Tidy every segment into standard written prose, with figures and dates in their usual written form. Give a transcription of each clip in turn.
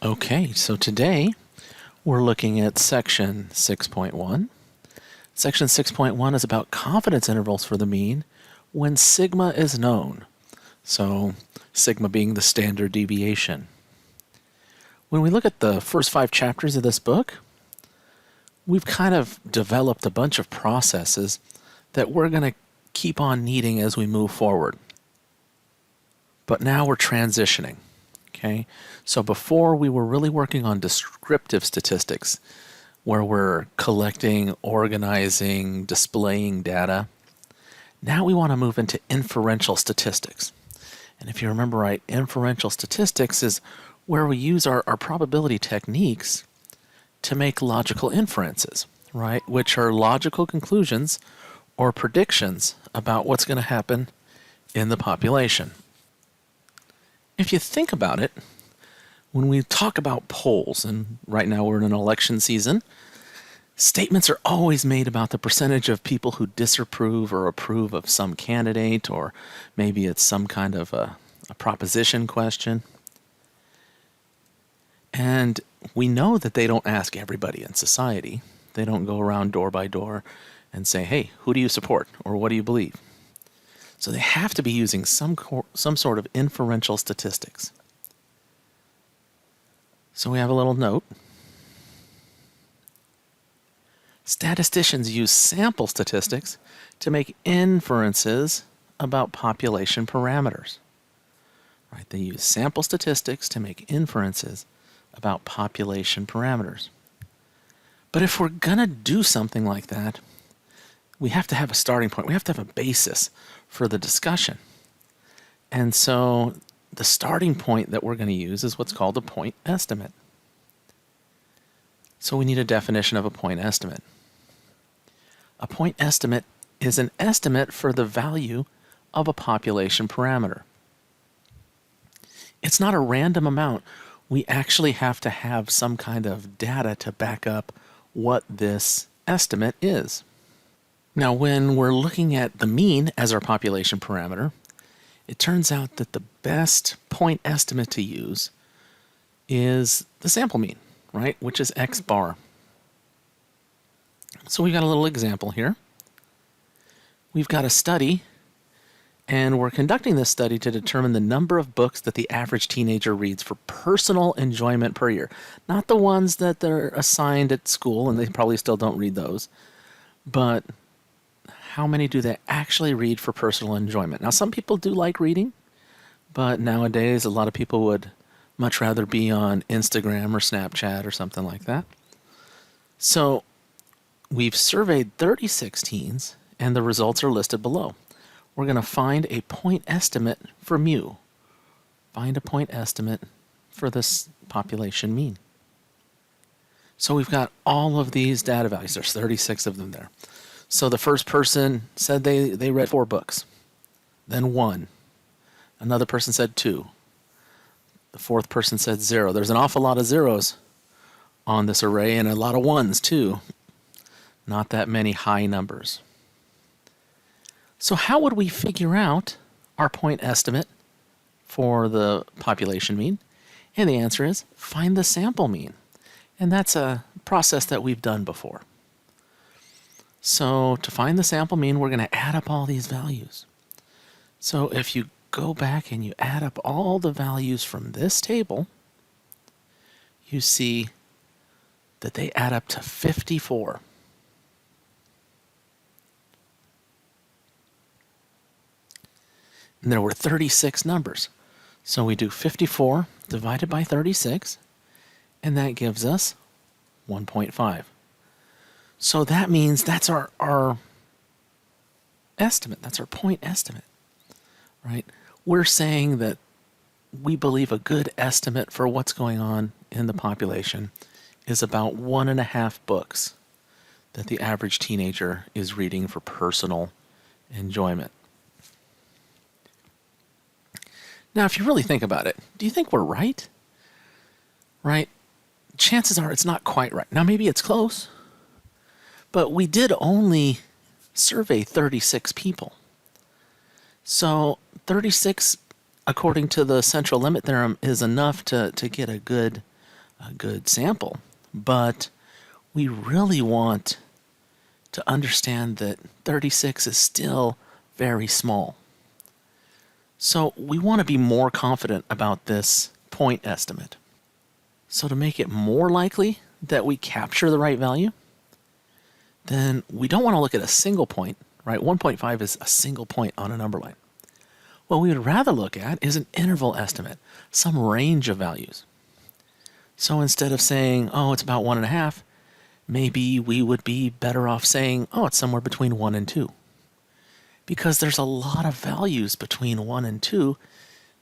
Okay, so today we're looking at section 6.1. Section 6.1 is about confidence intervals for the mean when sigma is known. So, sigma being the standard deviation. When we look at the first 5 chapters of this book, we've kind of developed a bunch of processes that we're going to keep on needing as we move forward. But now we're transitioning. Okay? So before we were really working on descriptive statistics, where we're collecting, organizing, displaying data. Now we want to move into inferential statistics. And if you remember right, inferential statistics is where we use our probability techniques to make logical inferences, right? Which are logical conclusions or predictions about what's going to happen in the population. If you think about it, when we talk about polls, and right now we're in an election season, statements are always made about the percentage of people who disapprove or approve of some candidate, or maybe it's some kind of a proposition question. And we know that they don't ask everybody in society. They don't go around door by door and say, hey, who do you support, or what do you believe? So they have to be using some sort of inferential statistics. So we have a little note. Statisticians use sample statistics to make inferences about population parameters. Right? They use sample statistics to make inferences about population parameters. But if we're going to do something like that, we have to have a starting point. We have to have a basis for the discussion. And so the starting point that we're going to use is what's called a point estimate. So we need a definition of a point estimate. A point estimate is an estimate for the value of a population parameter. It's not a random amount. We actually have to have some kind of data to back up what this estimate is. Now, when we're looking at the mean as our population parameter, it turns out that the best point estimate to use is the sample mean, right? Which is x bar. So we've got a little example here. We've got a study, and we're conducting this study to determine the number of books that the average teenager reads for personal enjoyment per year. Not the ones that they're assigned at school, and they probably still don't read those, but how many do they actually read for personal enjoyment? Now, some people do like reading, but nowadays a lot of people would much rather be on Instagram or Snapchat or something like that. So we've surveyed 36 teens, and the results are listed below. We're going to find a point estimate for mu. Find a point estimate for this population mean. So we've got all of these data values. There's 36 of them there. So the first person said they read 4 books, then 1. Another person said 2. The fourth person said 0. There's an awful lot of zeros on this array and a lot of 1s too. Not that many high numbers. So how would we figure out our point estimate for the population mean? And the answer is find the sample mean. And that's a process that we've done before. So to find the sample mean, we're going to add up all these values. So if you go back and you add up all the values from this table, you see that they add up to 54. And there were 36 numbers. So we do 54 divided by 36, and that gives us 1.5. So that means that's our estimate. That's our point estimate, right? We're saying that we believe a good estimate for what's going on in the population is about 1.5 books that the average teenager is reading for personal enjoyment. Now, if you really think about it, do you think we're right? Right? Chances are it's not quite right. Now, maybe it's close. But we did only survey 36 people. So 36, according to the central limit theorem, is enough to get a good a good sample. But we really want to understand that 36 is still very small. So we want to be more confident about this point estimate. So to make it more likely that we capture the right value, then we don't want to look at a single point, right? 1.5 is a single point on a number line. What we would rather look at is an interval estimate, some range of values. So instead of saying, oh, it's about 1.5, maybe we would be better off saying, oh, it's somewhere between 1 and 2. Because there's a lot of values between 1 and 2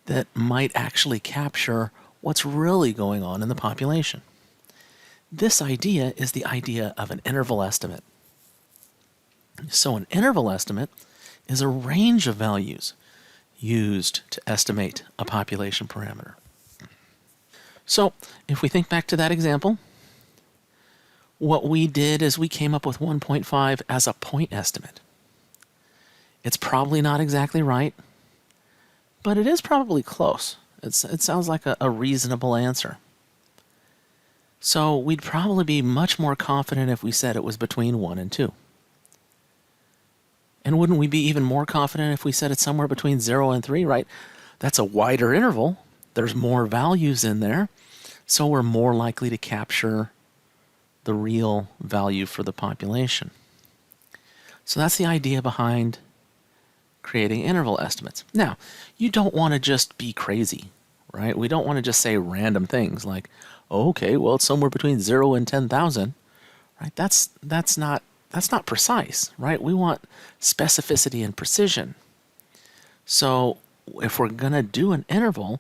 that might actually capture what's really going on in the population. This idea is the idea of an interval estimate. So an interval estimate is a range of values used to estimate a population parameter. So if we think back to that example, what we did is we came up with 1.5 as a point estimate. It's probably not exactly right, but it is probably close. It sounds like a reasonable answer. So we'd probably be much more confident if we said it was between 1 and 2. And wouldn't we be even more confident if we said it's somewhere between 0 and 3, right? That's a wider interval. There's more values in there, so we're more likely to capture the real value for the population. So that's the idea behind creating interval estimates. Now, you don't want to just be crazy, right? We don't want to just say random things like, oh, okay, well, it's somewhere between 0 and 10,000, right? That's not precise, right? We want specificity and precision. So if we're going to do an interval,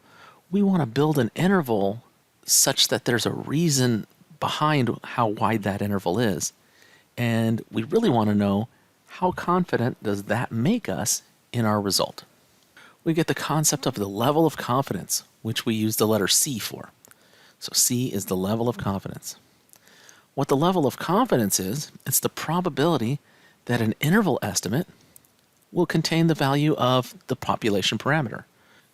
we want to build an interval such that there's a reason behind how wide that interval is. And we really want to know, how confident does that make us in our result? We get the concept of the level of confidence, which we use the letter C for. So C is the level of confidence. What the level of confidence is, it's the probability that an interval estimate will contain the value of the population parameter.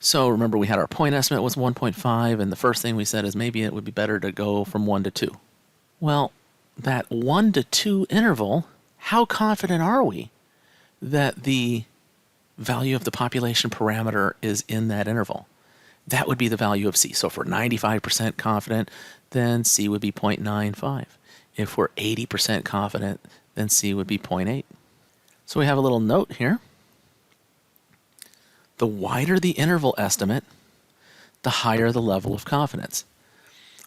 So remember, we had our point estimate was 1.5, and the first thing we said is maybe it would be better to go from 1 to 2. Well, that 1 to 2 interval, how confident are we that the value of the population parameter is in that interval? That would be the value of C. So if we're 95% confident, then C would be 0.95. If we're 80% confident, then C would be 0.8. So we have a little note here. The wider the interval estimate, the higher the level of confidence.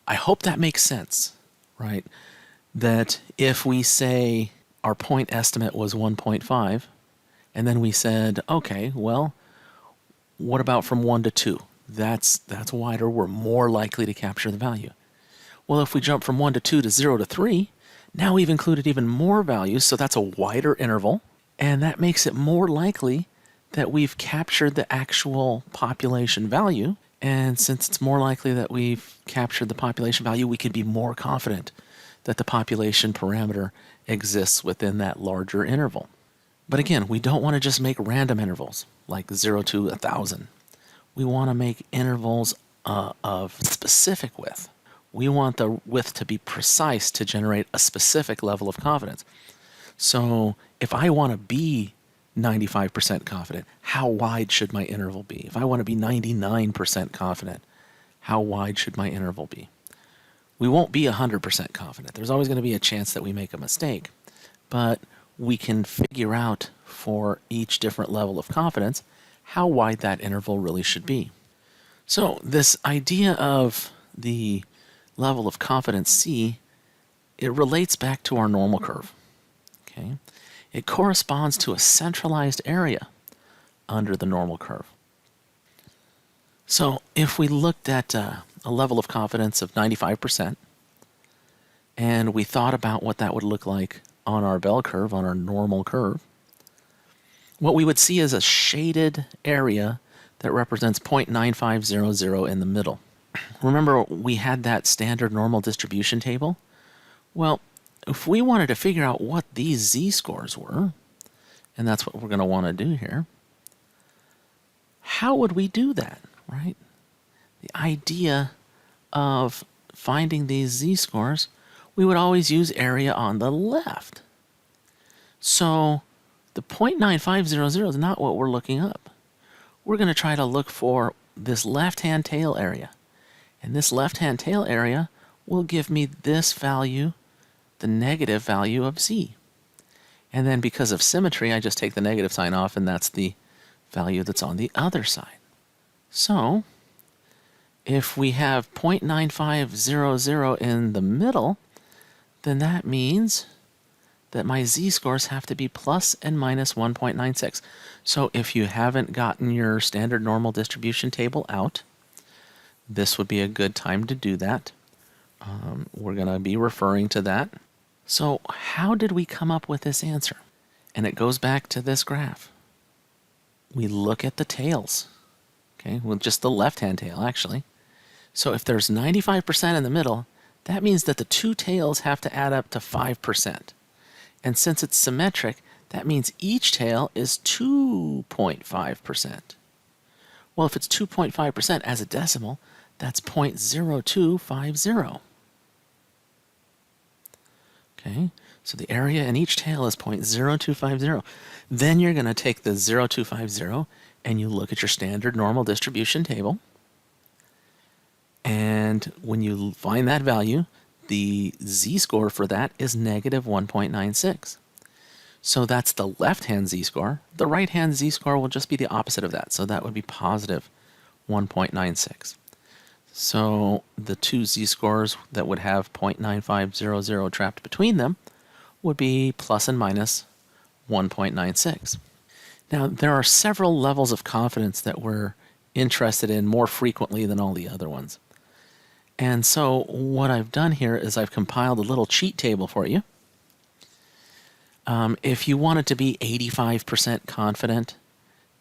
I hope that makes sense, right? That if we say our point estimate was 1.5, and then we said, okay, well, what about from 1 to 2? That's wider. We're more likely to capture the value. Well, if we jump from 1 to 2 to 0 to 3, now we've included even more values, so that's a wider interval, and that makes it more likely that we've captured the actual population value. And since it's more likely that we've captured the population value, we can be more confident that the population parameter exists within that larger interval. But again, we don't want to just make random intervals, like 0 to 1,000. We want to make intervals of specific width. We want the width to be precise to generate a specific level of confidence. So if I want to be 95% confident, how wide should my interval be? If I want to be 99% confident, how wide should my interval be? We won't be 100% confident. There's always going to be a chance that we make a mistake. But we can figure out for each different level of confidence how wide that interval really should be. So this idea of the level of confidence C, it relates back to our normal curve. Okay? It corresponds to a centralized area under the normal curve. So if we looked at a level of confidence of 95%, and we thought about what that would look like on our bell curve, on our normal curve, what we would see is a shaded area that represents 0.9500 in the middle. Remember, we had that standard normal distribution table? Well, if we wanted to figure out what these z-scores were, and that's what we're going to want to do here, how would we do that, right? The idea of finding these z-scores, we would always use area on the left. So the 0.9500 is not what we're looking up. We're going to try to look for this left-hand tail area. And this left-hand tail area will give me this value, the negative value of z. And then because of symmetry, I just take the negative sign off, and that's the value that's on the other side. So if we have 0.9500 in the middle, then that means that my z-scores have to be plus and minus 1.96. So if you haven't gotten your standard normal distribution table out, this would be a good time to do that. We're going to be referring to that. So how did we come up with this answer? And it goes back to this graph. We look at the tails. Okay, well, just the left-hand tail, actually. So if there's 95% in the middle, that means that the two tails have to add up to 5%. And since it's symmetric, that means each tail is 2.5%. Well, if it's 2.5% as a decimal, that's 0.0250. Okay, so the area in each tail is 0.0250. Then you're going to take the 0.0250 and you look at your standard normal distribution table. And when you find that value, the z-score for that is negative 1.96. So that's the left-hand z-score. The right-hand z-score will just be the opposite of that. So that would be positive 1.96. So the two z-scores that would have 0.9500 trapped between them would be plus and minus 1.96. Now, there are several levels of confidence that we're interested in more frequently than all the other ones. And so what I've done here is I've compiled a little cheat table for you. If you wanted to be 85% confident,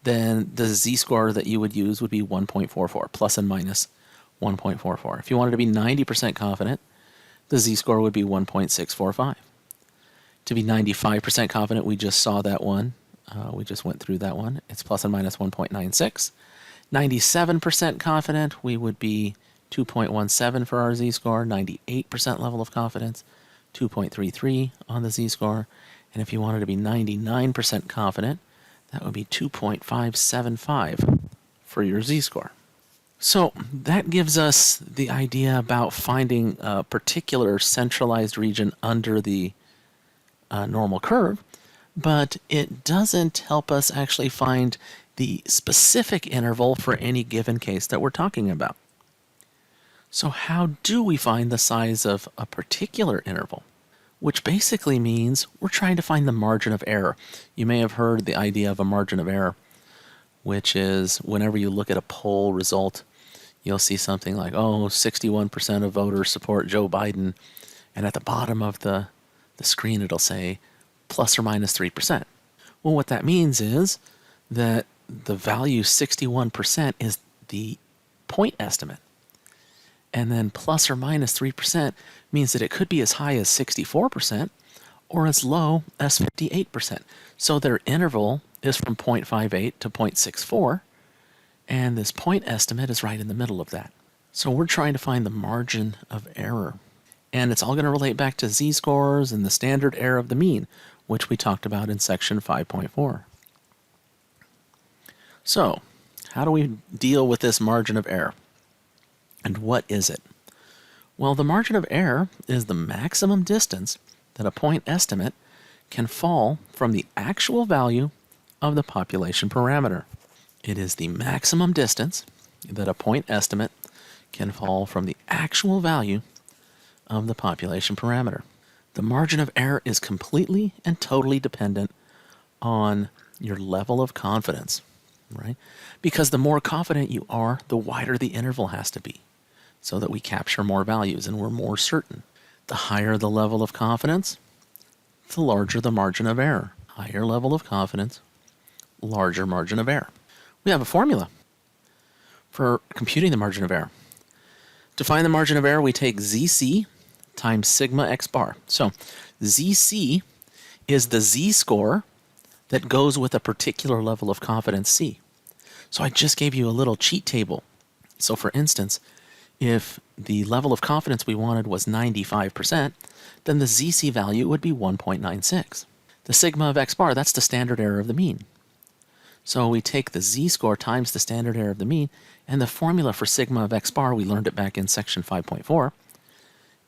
then the z-score that you would use would be 1.44, plus and minus 1.44. If you wanted to be 90% confident, the z-score would be 1.645. To be 95% confident, we just saw that one. We just went through that one. It's plus and minus 1.96. 97% confident, we would be 2.17 for our z-score. 98% level of confidence, 2.33 on the z-score. And if you wanted to be 99% confident, that would be 2.575 for your z-score. So that gives us the idea about finding a particular centralized region under the normal curve, but it doesn't help us actually find the specific interval for any given case that we're talking about. So how do we find the size of a particular interval? Which basically means we're trying to find the margin of error. You may have heard the idea of a margin of error, which is whenever you look at a poll result, you'll see something like, 61% of voters support Joe Biden, and at the bottom of the screen it'll say plus or minus 3%. Well, what that means is that the value 61% is the point estimate. And then plus or minus 3% means that it could be as high as 64% or as low as 58%. So their interval is from 0.58 to 0.64, and this point estimate is right in the middle of that. So we're trying to find the margin of error. And it's all going to relate back to z-scores and the standard error of the mean, which we talked about in section 5.4. So, how do we deal with this margin of error? And what is it? Well, the margin of error is the maximum distance that a point estimate can fall from the actual value of the population parameter. It is the maximum distance that a point estimate can fall from the actual value of the population parameter. The margin of error is completely and totally dependent on your level of confidence, right? Because the more confident you are, the wider the interval has to be, so that we capture more values and we're more certain. The higher the level of confidence, the larger the margin of error. Higher level of confidence, larger margin of error. We have a formula for computing the margin of error. To find the margin of error, we take ZC times sigma x bar. So ZC is the z-score that goes with a particular level of confidence C. So I just gave you a little cheat table. So for instance, If the level of confidence we wanted was 95%, then the ZC value would be 1.96. The sigma of x bar, that's the standard error of the mean. So we take the z-score times the standard error of the mean, and the formula for sigma of x bar, we learned it back in section 5.4,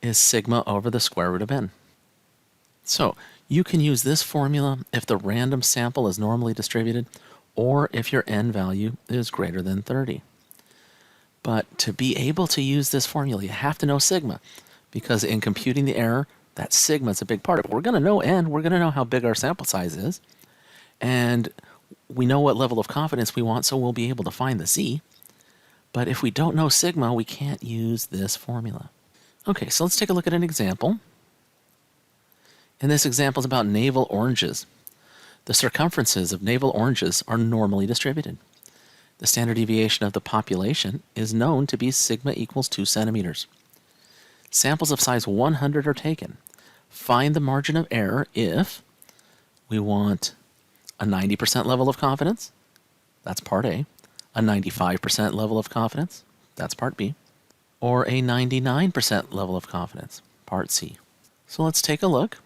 is sigma over the square root of n. So you can use this formula if the random sample is normally distributed or if your n value is greater than 30. But to be able to use this formula, you have to know sigma, because in computing the error, that sigma is a big part of it. We're going to know n, we're going to know how big our sample size is, and we know what level of confidence we want, so we'll be able to find the z. But if we don't know sigma, we can't use this formula. Okay, so let's take a look at an example. And this example is about navel oranges. The circumferences of navel oranges are normally distributed. The standard deviation of the population is known to be sigma equals 2 centimeters. Samples of size 100 are taken. Find the margin of error if we want a 90% level of confidence, that's part A, a 95% level of confidence, that's part B, or a 99% level of confidence, part C. So let's take a look.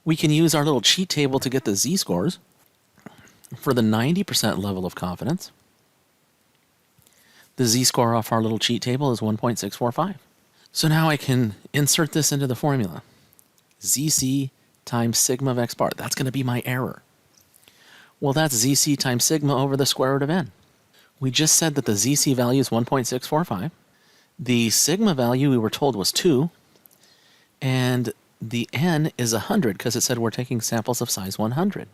We can use our little cheat table to get the z-scores. For the 90% level of confidence, the z-score off our little cheat table is 1.645. So now I can insert this into the formula. ZC times sigma of x bar, that's going to be my error. Well, that's ZC times sigma over the square root of n. We just said that the ZC value is 1.645. The sigma value we were told was 2. And the n is 100 because it said we're taking samples of size 100.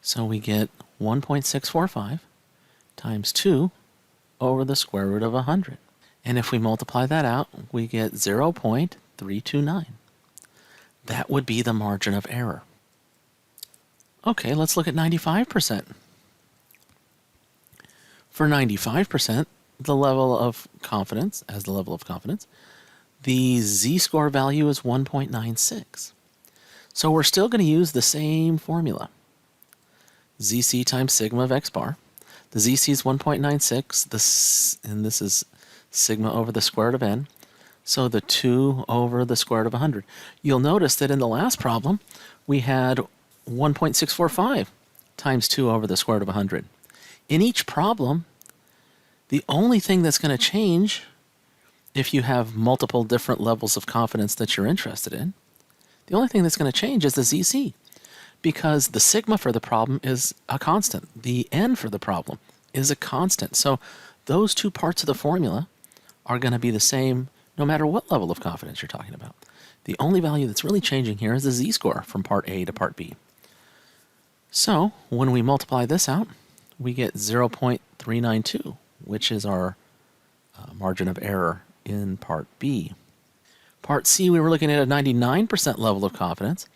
So we get 1.645 times 2 over the square root of 100. And if we multiply that out, we get 0.329. That would be the margin of error. Okay, let's look at 95%. For 95%, the level of confidence, the z-score value is 1.96. So we're still going to use the same formula. ZC times sigma of x bar. The ZC is 1.96, and this is sigma over the square root of n. So the 2 over the square root of 100. You'll notice that in the last problem, we had 1.645 times 2 over the square root of 100. In each problem, the only thing that's going to change if you have multiple different levels of confidence that you're interested in, the only thing that's going to change is the ZC, because the sigma for the problem is a constant. The n for the problem is a constant. So those two parts of the formula are going to be the same no matter what level of confidence you're talking about. The only value that's really changing here is the z-score from part A to part B. So when we multiply this out, we get 0.392, which is our margin of error in part B. Part C, we were looking at a 99% level of confidence.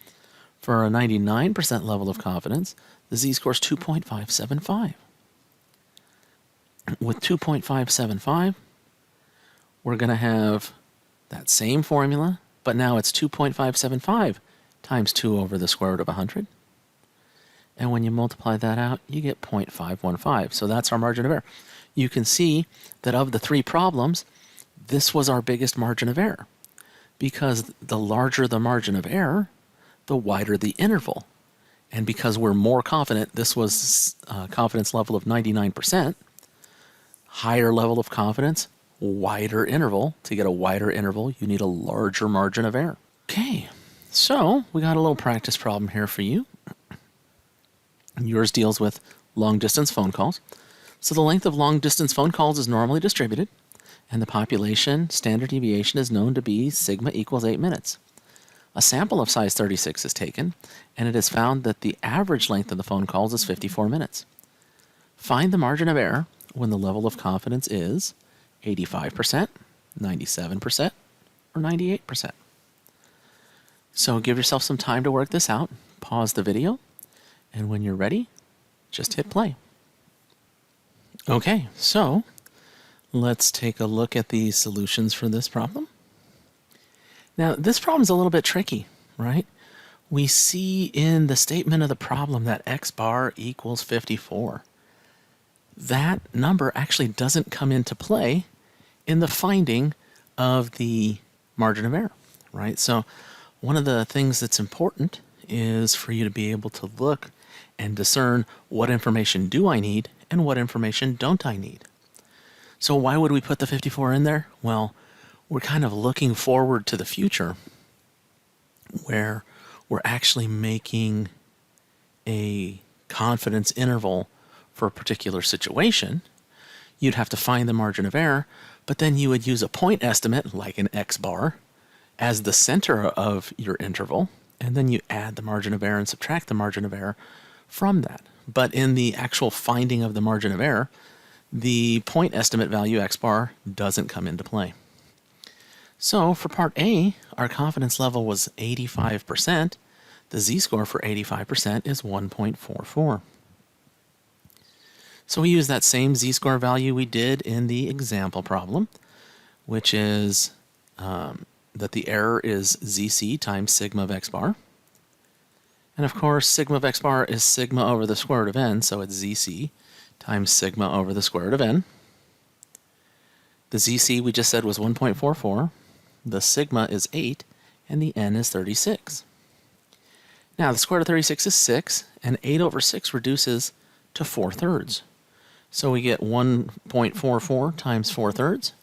For a 99% level of confidence, the z-score is 2.575. With 2.575, we're going to have that same formula, but now it's 2.575 times 2 over the square root of 100. And when you multiply that out, you get 0.515. So that's our margin of error. You can see that of the three problems, this was our biggest margin of error, because the larger the margin of error, the wider the interval. And because we're more confident, this was a confidence level of 99%, higher level of confidence, wider interval. To get a wider interval, you need a larger margin of error. Okay, so we got a little practice problem here for you. Yours deals with long-distance phone calls. So the length of long-distance phone calls is normally distributed, and the population standard deviation is known to be sigma equals 8 minutes. A sample of size 36 is taken, and it is found that the average length of the phone calls is 54 minutes. Find the margin of error when the level of confidence is 85%, 97%, or 98%. So give yourself some time to work this out. Pause the video, and when you're ready, just hit play. Okay, so let's take a look at the solutions for this problem. Now, this problem is a little bit tricky, right? We see in the statement of the problem that x bar equals 54. That number actually doesn't come into play in the finding of the margin of error, right? So one of the things that's important is for you to be able to look and discern what information do I need and what information don't I need. So why would we put the 54 in there? Well, we're kind of looking forward to the future where we're actually making a confidence interval for a particular situation. You'd have to find the margin of error, but then you would use a point estimate, like an X bar, as the center of your interval, and then you add the margin of error and subtract the margin of error from that. But in the actual finding of the margin of error, the point estimate value X bar doesn't come into play. So for part A, our confidence level was 85%. The z-score for 85% is 1.44. So we use that same z-score value we did in the example problem, which is that the error is zc times sigma of x bar. And of course, sigma of x bar is sigma over the square root of n, so it's zc times sigma over the square root of n. The zc we just said was 1.44. The sigma is 8, and the n is 36. Now, the square root of 36 is 6, and 8 over 6 reduces to 4/3. So we get 1.44 times 4/3,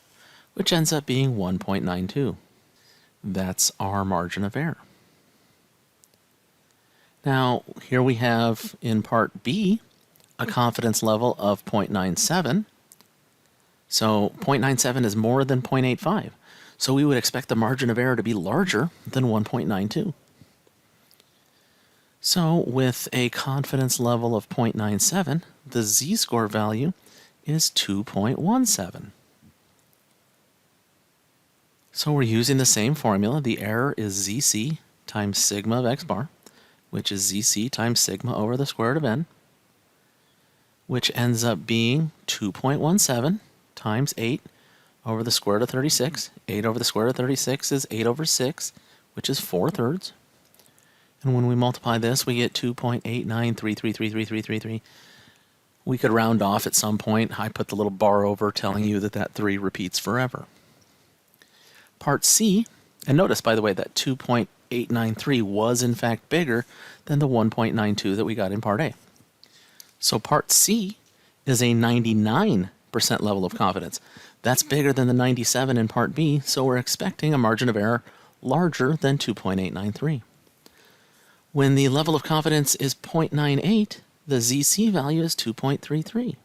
which ends up being 1.92. That's our margin of error. Now, here we have in part B a confidence level of 0.97. So 0.97 is more than 0.85. So we would expect the margin of error to be larger than 1.92. So with a confidence level of 0.97, the z-score value is 2.17. So we're using the same formula. The error is zc times sigma of x bar, which is zc times sigma over the square root of n, which ends up being 2.17 times 8 over the square root of 36. 8 over the square root of 36 is 8 over 6, which is 4/3. And when we multiply this, we get 2.89333333. We could round off at some point. I put the little bar over telling you that that 3 repeats forever. Part C, and notice, by the way, that 2.893 was in fact bigger than the 1.92 that we got in Part A. So Part C is a 99% level of confidence. That's bigger than the 97 in Part B, so we're expecting a margin of error larger than 2.893. When the level of confidence is 0.98, the ZC value is 2.33.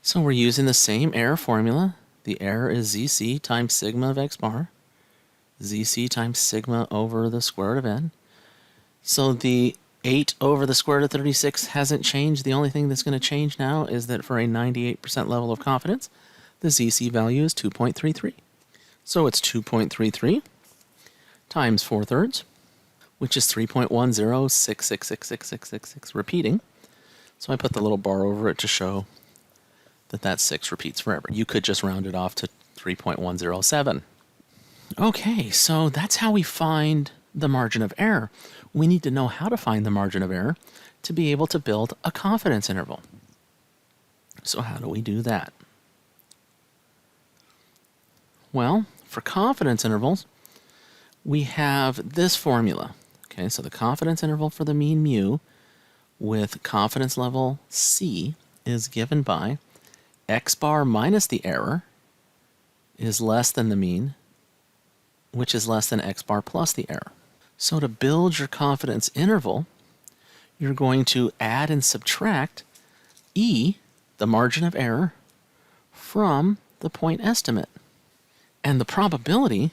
So we're using the same error formula. The error is ZC times sigma of x bar, ZC times sigma over the square root of n. So the 8 over the square root of 36 hasn't changed. The only thing that's going to change now is that for a 98% level of confidence, the ZC value is 2.33. So it's 2.33 times 4/3, which is 3.10666666, repeating. So I put the little bar over it to show that that 6 repeats forever. You could just round it off to 3.107. Okay, so that's how we find the margin of error. We need to know how to find the margin of error to be able to build a confidence interval. So how do we do that? Well, for confidence intervals, we have this formula. Okay, so the confidence interval for the mean mu with confidence level C is given by x bar minus the error is less than the mean, which is less than x bar plus the error. So to build your confidence interval, you're going to add and subtract E, the margin of error, from the point estimate. And the probability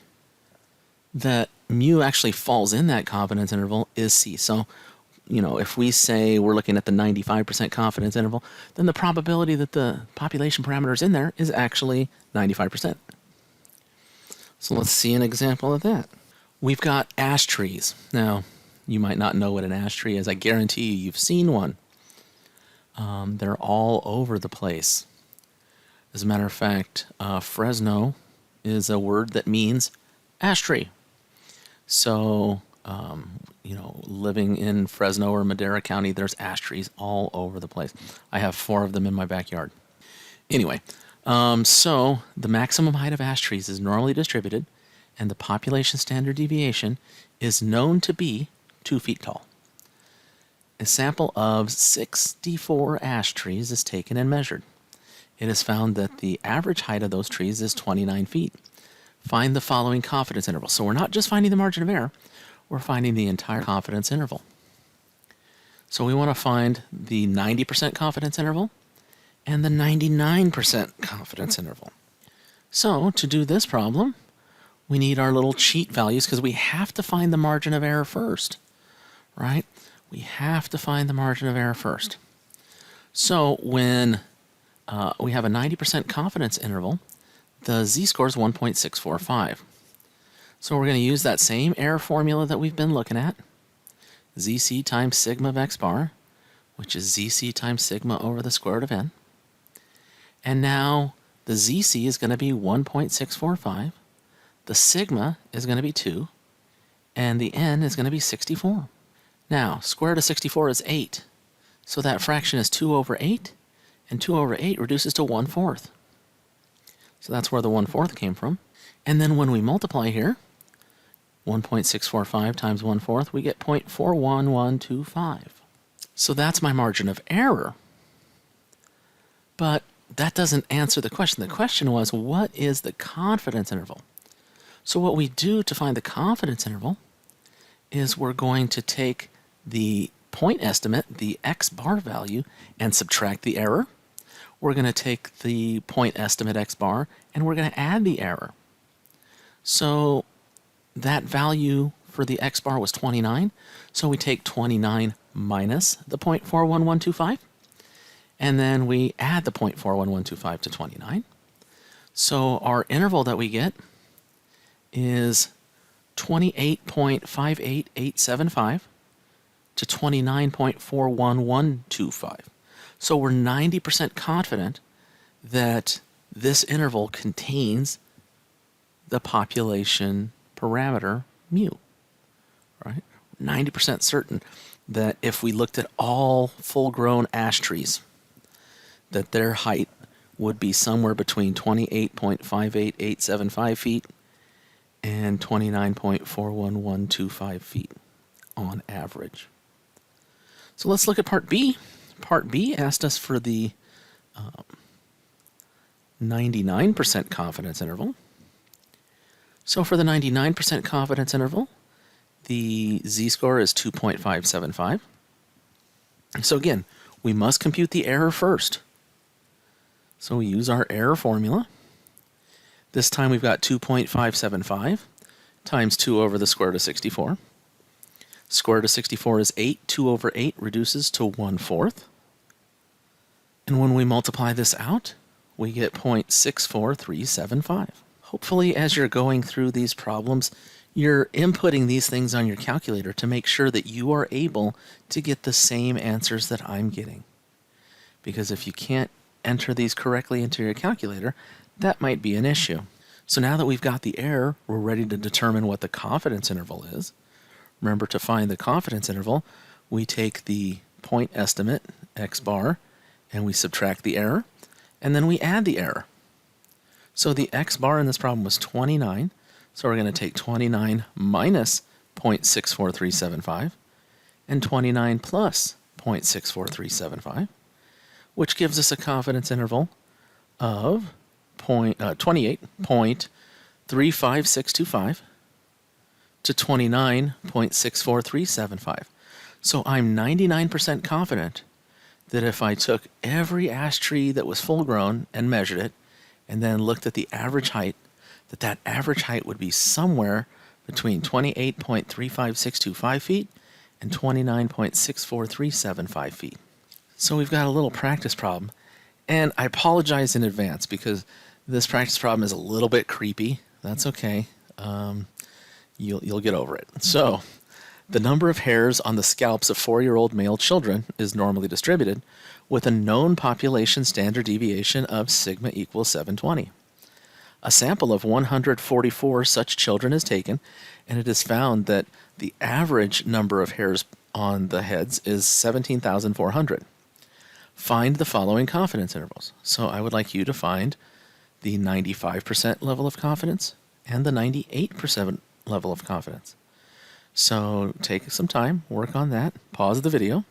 that mu actually falls in that confidence interval is C. So, if we say we're looking at the 95% confidence interval, then the probability that the population parameter is in there is actually 95%. So let's see an example of that. We've got ash trees. Now, you might not know what an ash tree is. I guarantee you've seen one. They're all over the place. As a matter of fact, Fresno is a word that means ash tree. So, living in Fresno or Madera County, there's ash trees all over the place. I have 4 of them in my backyard. Anyway, So the maximum height of ash trees is normally distributed, and the population standard deviation is known to be 2 feet tall. A sample of 64 ash trees is taken and measured. It is found that the average height of those trees is 29 feet. Find the following confidence interval. So we're not just finding the margin of error, we're finding the entire confidence interval. So we want to find the 90% confidence interval and the 99% confidence interval. So to do this problem, we need our little cheat values because we have to find the margin of error first, right? We have to find the margin of error first. So when we have a 90% confidence interval, the z-score is 1.645. So we're going to use that same error formula that we've been looking at, zc times sigma of x bar, which is zc times sigma over the square root of n. And now the zc is going to be 1.645, the sigma is going to be 2, and the n is going to be 64. Now, square root of 64 is 8, so that fraction is 2 over 8, and 2 over 8 reduces to 1/4. So that's where the 1/4 came from. And then when we multiply here, 1.645 times 1/4, we get 0.41125. So that's my margin of error. But that doesn't answer the question. The question was, what is the confidence interval? So what we do to find the confidence interval is we're going to take the point estimate, the x bar value, and subtract the error. We're going to take the point estimate x bar, and we're going to add the error. So that value for the x bar was 29. So we take 29 minus the 0.41125, and then we add the 0.41125 to 29. So our interval that we get is 28.58875 to 29.41125. So we're 90% confident that this interval contains the population parameter mu, right? 90% certain that if we looked at all full-grown ash trees, that their height would be somewhere between 28.58875 feet and 29.41125 feet on average. So let's look at part B. Part B asked us for the 99% confidence interval. So for the 99% confidence interval, the z-score is 2.575. So again, we must compute the error first. So we use our error formula. This time we've got 2.575 times 2 over the square root of 64. Square root of 64 is 8. 2 over 8 reduces to 1/4. And when we multiply this out, we get 0.64375. Hopefully, as you're going through these problems, you're inputting these things on your calculator to make sure that you are able to get the same answers that I'm getting. Because if you can't enter these correctly into your calculator, that might be an issue. So now that we've got the error, we're ready to determine what the confidence interval is. Remember, to find the confidence interval, we take the point estimate, x bar, and we subtract the error, and then we add the error. So the x bar in this problem was 29, so we're going to take 29 minus 0.64375 and 29 plus 0.64375, which gives us a confidence interval of 28.35625 to 29.64375. So I'm 99% confident that if I took every ash tree that was full grown and measured it, and then looked at the average height, that average height would be somewhere between 28.35625 feet and 29.64375 feet. So we've got a little practice problem, and I apologize in advance because this practice problem is a little bit creepy. That's okay. You'll get over it. So the number of hairs on the scalps of 4-year-old male children is normally distributed with a known population standard deviation of sigma equals 720. A sample of 144 such children is taken, and it is found that the average number of hairs on the heads is 17,400. Find the following confidence intervals. So I would like you to find the 95% level of confidence and the 98% level of confidence. So take some time, work on that, pause the video,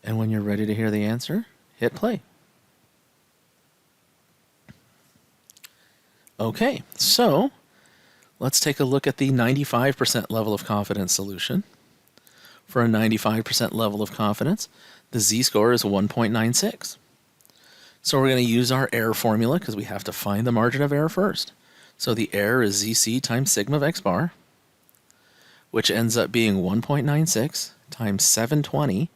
and when you're ready to hear the answer, hit play. Okay, so let's take a look at the 95% level of confidence solution. For a 95% level of confidence, the z-score is 1.96. So we're going to use our error formula because we have to find the margin of error first. So the error is zc times sigma of x bar, which ends up being 1.96 times 720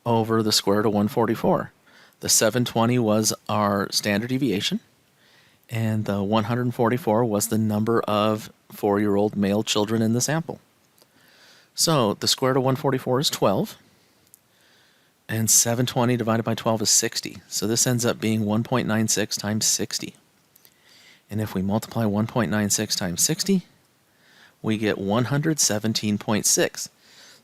over the square root of 144. The 720 was our standard deviation, and the 144 was the number of 4-year-old male children in the sample. So the square root of 144 is 12, and 720 divided by 12 is 60. So this ends up being 1.96 times 60. And if we multiply 1.96 times 60, we get 117.6.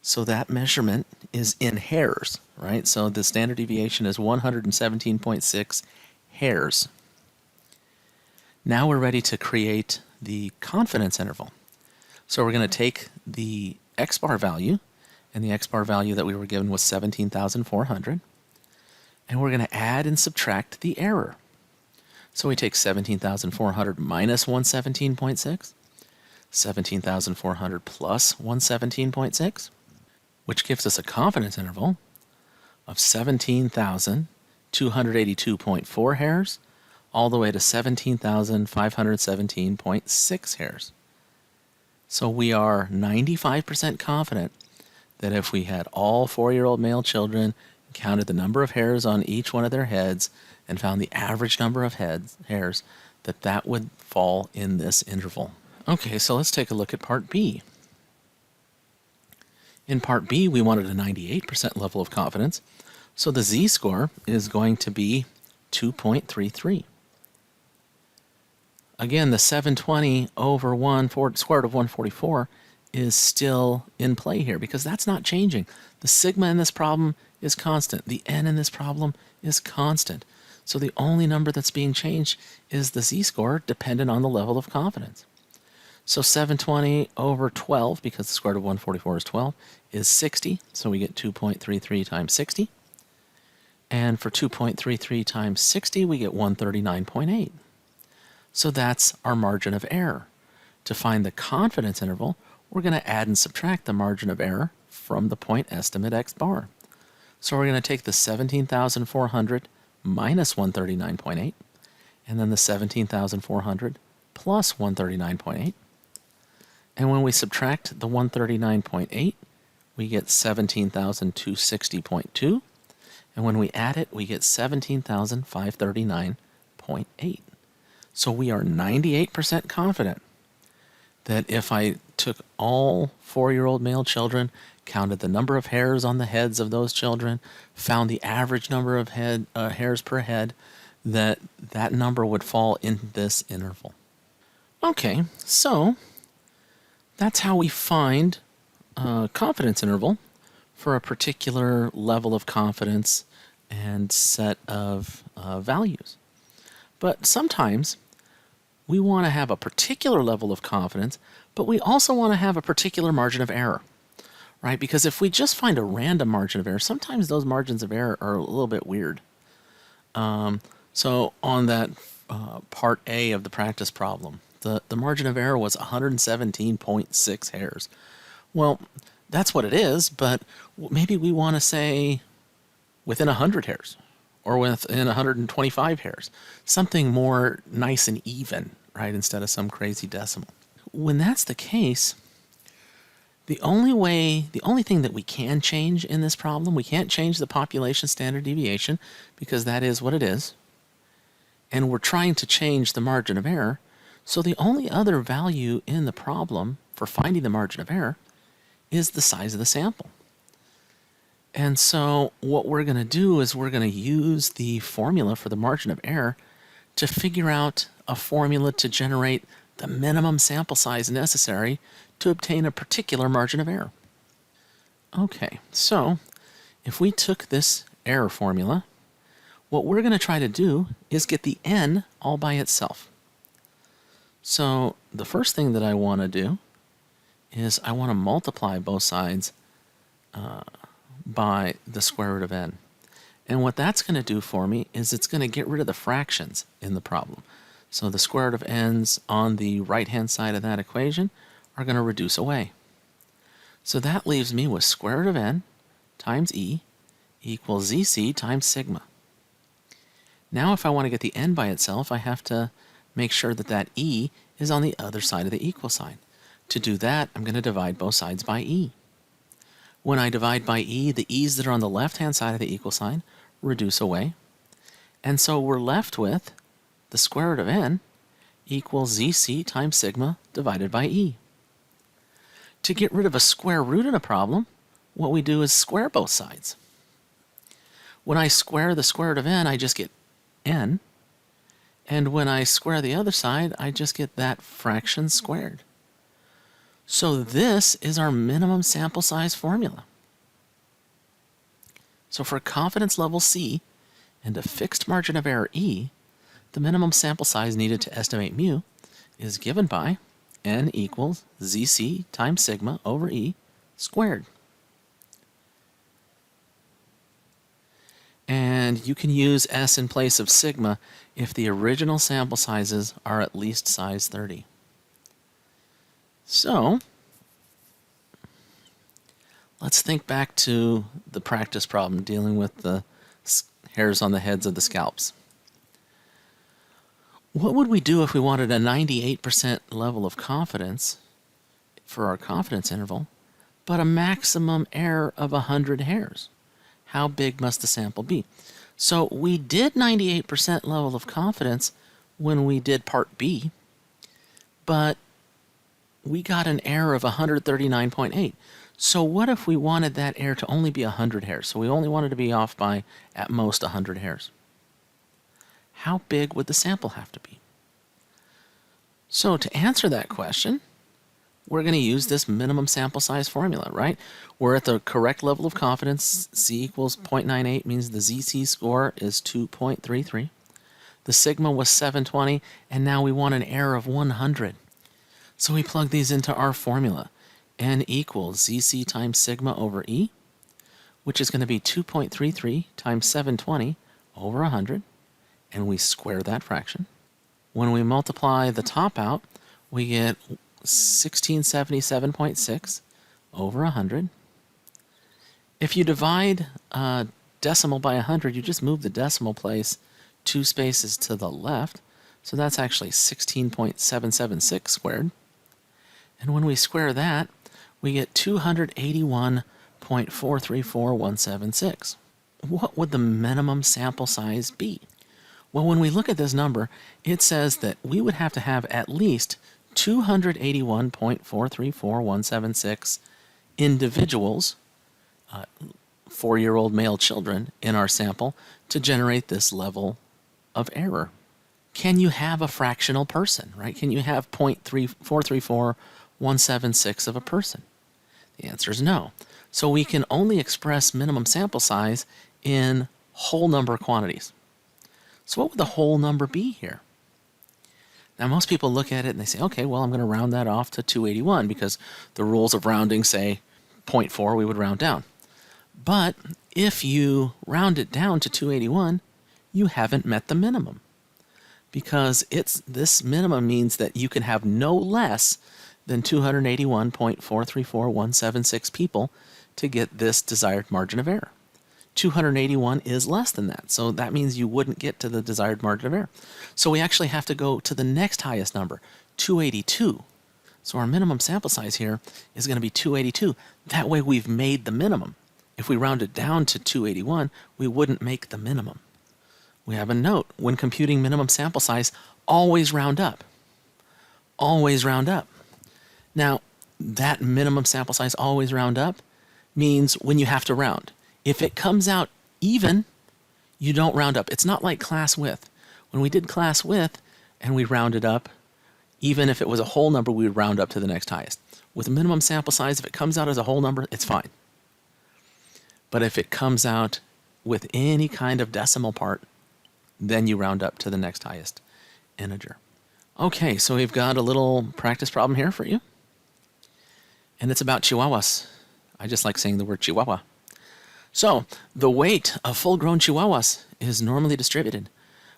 So that measurement is in hairs, right? So the standard deviation is 117.6 hairs. Now we're ready to create the confidence interval. So we're going to take the x bar value, and the x bar value that we were given was 17,400, and we're going to add and subtract the error. So we take 17,400 minus 117.6, 17,400 plus 117.6, which gives us a confidence interval of 17,282.4 hairs all the way to 17,517.6 hairs. So we are 95% confident that if we had all 4-year-old male children, counted the number of hairs on each one of their heads, and found the average number of hairs, that would fall in this interval. Okay, so let's take a look at part B. In part B, we wanted a 98% level of confidence, so the z-score is going to be 2.33. Again, the 720 over square root of 144 is still in play here because that's not changing. The sigma in this problem is constant. The n in this problem is constant. So the only number that's being changed is the z-score dependent on the level of confidence. So 720 over 12, because the square root of 144 is 12, is 60. So we get 2.33 times 60. And for 2.33 times 60, we get 139.8. So that's our margin of error. To find the confidence interval, we're going to add and subtract the margin of error from the point estimate x bar. So we're going to take the 17,400 minus 139.8, and then the 17,400 plus 139.8. And when we subtract the 139.8, we get 17,260.2. And when we add it, we get 17,539.8. So we are 98% confident that if I took all 4-year-old male children, counted the number of hairs on the heads of those children, found the average number of hairs per head, that number would fall in this interval. Okay, so that's how we find a confidence interval for a particular level of confidence and set of values. But sometimes we want to have a particular level of confidence, but we also want to have a particular margin of error, right? Because if we just find a random margin of error, sometimes those margins of error are a little bit weird. So on that part A of the practice problem, the margin of error was 117.6 hairs. Well, that's what it is, but maybe we want to say within 100 hairs or within 125 hairs, something more nice and even, right, instead of some crazy decimal. When that's the case, the only thing that we can change in this problem, we can't change the population standard deviation because that is what it is. And we're trying to change the margin of error. So the only other value in the problem for finding the margin of error is the size of the sample. And so what we're going to do is we're going to use the formula for the margin of error to figure out a formula to generate the minimum sample size necessary to obtain a particular margin of error. Okay, so if we took this error formula, what we're going to try to do is get the n all by itself. So the first thing that I want to do is I want to multiply both sides by the square root of n. And what that's going to do for me is it's going to get rid of the fractions in the problem. So the square root of n's on the right-hand side of that equation are going to reduce away. So that leaves me with square root of n times e equals zc times sigma. Now if I want to get the n by itself, I have to make sure that that e is on the other side of the equal sign. To do that, I'm going to divide both sides by e. When I divide by e, the e's that are on the left-hand side of the equal sign reduce away. And so we're left with the square root of n equals zc times sigma divided by e. To get rid of a square root in a problem, what we do is square both sides. When I square the square root of n, I just get n. And when I square the other side, I just get that fraction squared. So this is our minimum sample size formula. So for confidence level C and a fixed margin of error E, the minimum sample size needed to estimate mu is given by n equals zc times sigma over E squared. And you can use S in place of sigma if the original sample sizes are at least size 30. So, let's think back to the practice problem dealing with the hairs on the heads of the scalps. What would we do if we wanted a 98% level of confidence for our confidence interval, but a maximum error of 100 hairs? How big must the sample be? So we did 98% level of confidence when we did part B, but we got an error of 139.8. So what if we wanted that error to only be 100 hairs? So we only wanted to be off by at most 100 hairs. How big would the sample have to be? So to answer that question, we're going to use this minimum sample size formula, right? We're at the correct level of confidence. C equals 0.98 means the ZC score is 2.33. The sigma was 720, and now we want an error of 100. So we plug these into our formula. N equals ZC times sigma over E, which is going to be 2.33 times 720 over 100, and we square that fraction. When we multiply the top out, we get 1677.6 over 100. If you divide a decimal by 100, you just move the decimal place 2 spaces to the left, so that's actually 16.776 squared. And when we square that, we get 281.434176. What would the minimum sample size be? Well, when we look at this number, it says that we would have to have at least 281.434176 individuals, 4-year-old male children, in our sample to generate this level of error. Can you have a fractional person, right? Can you have 0.434176 of a person? The answer is no. So we can only express minimum sample size in whole number quantities. So what would the whole number be here? Now most people look at it and they say, okay, well I'm going to round that off to 281 because the rules of rounding say 0.4, we would round down. But if you round it down to 281, you haven't met the minimum. Because this minimum means that you can have no less than 281.434176 people to get this desired margin of error. 281 is less than that, so that means you wouldn't get to the desired margin of error. So we actually have to go to the next highest number, 282. So our minimum sample size here is going to be 282. That way we've made the minimum. If we round it down to 281, we wouldn't make the minimum. We have a note. When computing minimum sample size, always round up. Always round up. Now, that minimum sample size, always round up, means when you have to round. If it comes out even, you don't round up. It's not like class width. When we did class width and we rounded up, even if it was a whole number, we would round up to the next highest. With a minimum sample size, if it comes out as a whole number, it's fine. But if it comes out with any kind of decimal part, then you round up to the next highest integer. Okay, so we've got a little practice problem here for you. And it's about chihuahuas. I just like saying the word chihuahua. So, the weight of full-grown chihuahuas is normally distributed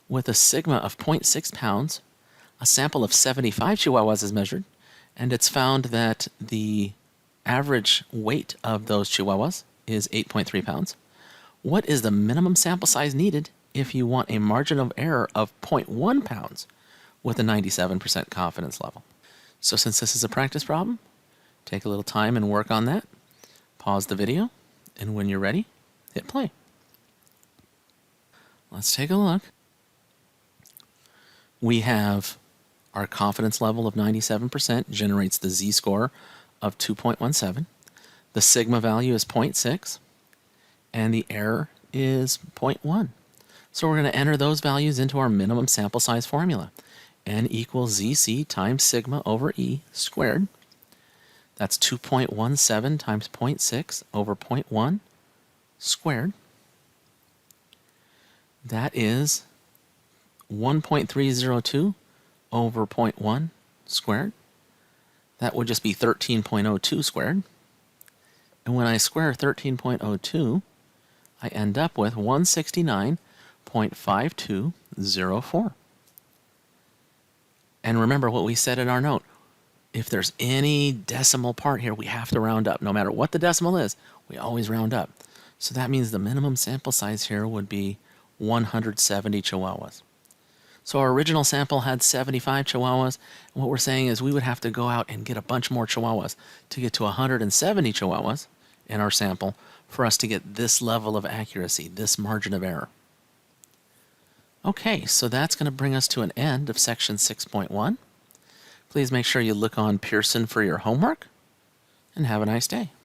with a sigma of 0.6 pounds. A sample of 75 chihuahuas is measured, and it's found that the average weight of those chihuahuas is 8.3 pounds. What is the minimum sample size needed if you want a margin of error of 0.1 pounds with a 97% confidence level? So since this is a practice problem, take a little time and work on that. Pause the video, and when you're ready, hit play. Let's take a look. We have our confidence level of 97% generates the z-score of 2.17. The sigma value is 0.6, and the error is 0.1. So we're going to enter those values into our minimum sample size formula. N equals zc times sigma over e squared. That's 2.17 times 0.6 over 0.1 squared. That is 1.302 over 0.1 squared. That would just be 13.02 squared. And when I square 13.02, I end up with 169.5204. And remember what we said in our note. If there's any decimal part here, we have to round up. No matter what the decimal is, we always round up. So that means the minimum sample size here would be 170 chihuahuas. So our original sample had 75 chihuahuas. And what we're saying is we would have to go out and get a bunch more chihuahuas to get to 170 chihuahuas in our sample for us to get this level of accuracy, this margin of error. Okay, so that's going to bring us to an end of section 6.1. Please make sure you look on Pearson for your homework, and have a nice day.